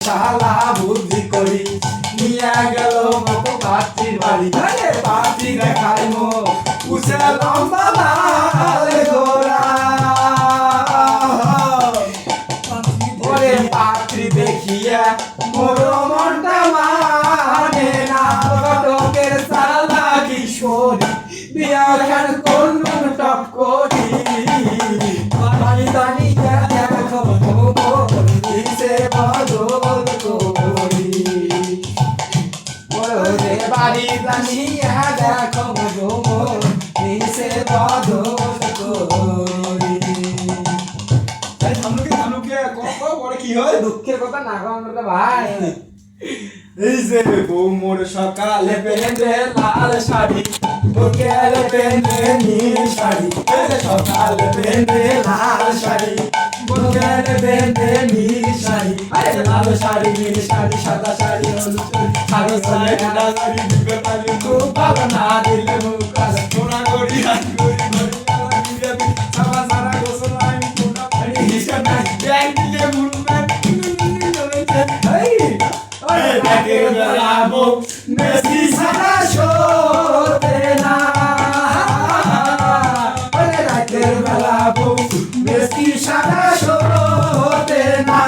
শালা বুদ্ধি করি নিয়ে গেল মতো পাত্রীর বাড়ি পাত্রী দেখাই মো উসে লম্বা লাল গোরা ওরে পাত্রী দেখিয়া মোর মনটা মানে না ঘটকের শালা কিশোরী বিয়া খান কোন টপ করি বাড়ি দাঁড়িয়ে দেখো সে বদল করি ওরে বাড়ি দাঁড়িয়ে দেখো সে বদল করি কি হয় দুঃখের কথা না গো আমরা ভাই এই যে বউ মোর সকালে পেনে লাল শাড়ি বিকেলে পেনে নীল শাড়ি সকালে পেনে লাল শাড়ি বিকেলে পেনে নীল শাড়ি লাল শাড়ি নীল শাড়ি সাদা শাড়ি হলুদ শাড়ি সাদা শাড়ি দিবে পারি খুব ভালো না দিলে মুখ কাজ সোনা করি হাত করি সাবা সারা গোসল আমি সোনা পারি হিসাব না ব্যাগ দিলে মুরুমে দেখের বেলা বউ মেসি সারা সরতে না দেখের বেলা বউ মেসি সারা সরতে না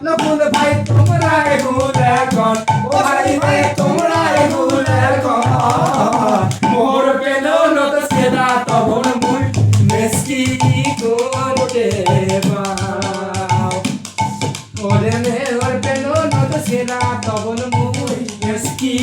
নকুল ভাই তোমরা এগুল এখন ও ভাই ভাই তোমরা এগুল এখন মোর পেল নত সেদা তখন মুই মেসকি করতে পাও ওরে মের পেল নত সেদা তখন মুই মেসকি